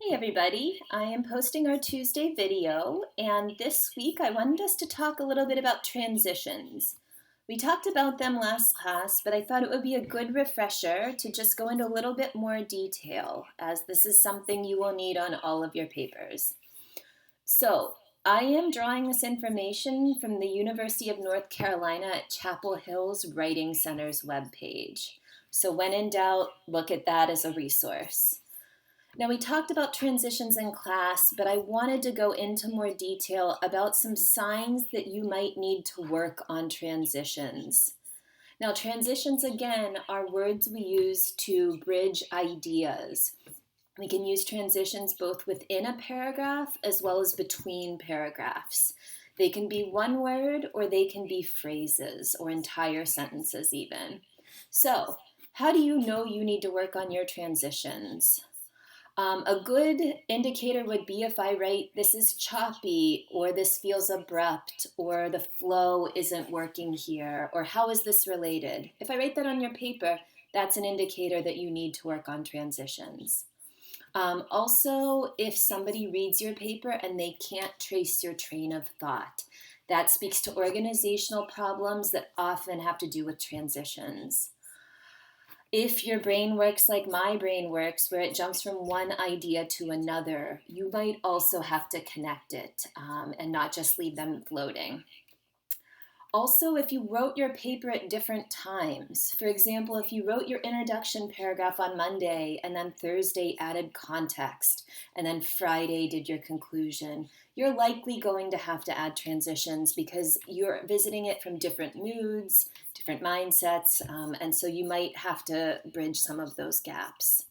Hey everybody, I am posting our Tuesday video, and this week I wanted us to talk a little bit about transitions. We talked about them last class, but I thought it would be a good refresher to just go into a little bit more detail, as this is something you will need on all of your papers. So, I am drawing this information from the University of North Carolina at Chapel Hill's Writing Center's webpage. So when in doubt, look at that as a resource. Now, we talked about transitions in class, but I wanted to go into more detail about some signs that you might need to work on transitions. Now, transitions, again, are words we use to bridge ideas. We can use transitions both within a paragraph as well as between paragraphs. They can be one word or they can be phrases or entire sentences, even. So, how do you know you need to work on your transitions? A good indicator would be if I write, this is choppy, or this feels abrupt, or the flow isn't working here, or how is this related? If I write that on your paper, that's an indicator that you need to work on transitions. Also, if somebody reads your paper and they can't trace your train of thought, that speaks to organizational problems that often have to do with transitions. If your brain works like my brain works, where it jumps from one idea to another, you might also have to connect it and not just leave them floating. Also, if you wrote your paper at different times, for example, if you wrote your introduction paragraph on Monday and then Thursday added context and then Friday did your conclusion, you're likely going to have to add transitions because you're visiting it from different moods, different mindsets, and so you might have to bridge some of those gaps.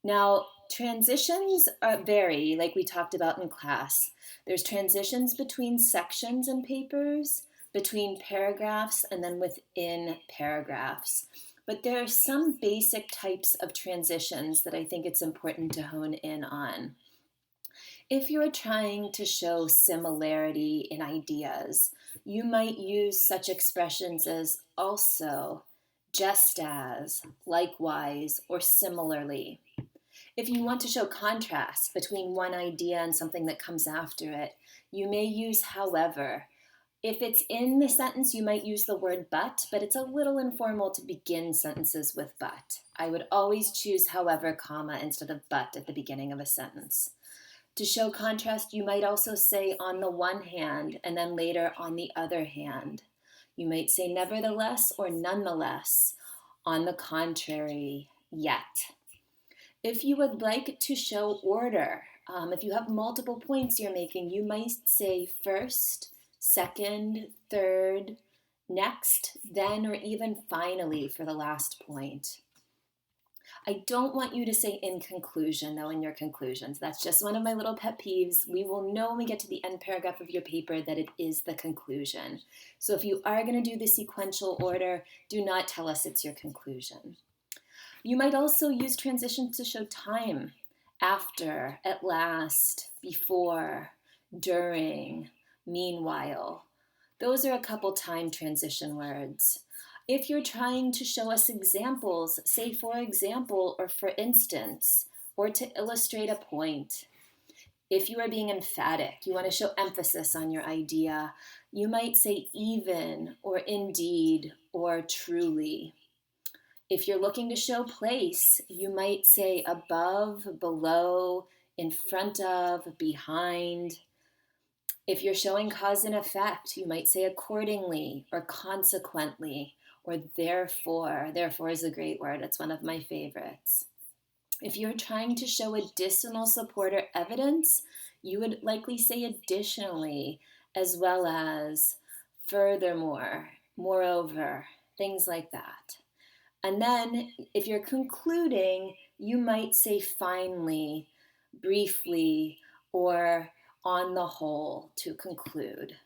Now, transitions vary, like we talked about in class. There's transitions between sections and papers, between paragraphs, and then within paragraphs. But there are some basic types of transitions that I think it's important to hone in on. If you're trying to show similarity in ideas, you might use such expressions as also, just as, likewise, or similarly. If you want to show contrast between one idea and something that comes after it, you may use however. If it's in the sentence, you might use the word but it's a little informal to begin sentences with but. I would always choose however, comma, instead of but at the beginning of a sentence. To show contrast, you might also say on the one hand and then later on the other hand. You might say nevertheless or nonetheless, on the contrary, yet. If you would like to show order, if you have multiple points you're making, you might say first, second, third, next, then, or even finally for the last point. I don't want you to say in conclusion, though, in your conclusions. That's just one of my little pet peeves. We will know when we get to the end paragraph of your paper that it is the conclusion. So if you are going to do the sequential order, do not tell us it's your conclusion. You might also use transitions to show time. After, at last, before, during, meanwhile. Those are a couple time transition words. If you're trying to show us examples, say for example or for instance, or to illustrate a point. If you are being emphatic, you want to show emphasis on your idea, you might say even or indeed or truly. If you're looking to show place, you might say above, below, in front of, behind. If you're showing cause and effect, you might say accordingly or consequently or therefore. Therefore is a great word. It's one of my favorites. If you're trying to show additional support or evidence, you would likely say additionally, as well as furthermore, moreover, things like that. And then if you're concluding, you might say finally, briefly, or on the whole to conclude.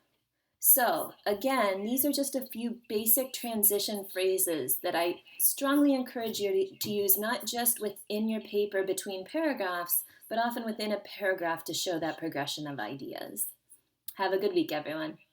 So again, these are just a few basic transition phrases that I strongly encourage you to use not just within your paper between paragraphs, but often within a paragraph to show that progression of ideas. Have a good week, everyone.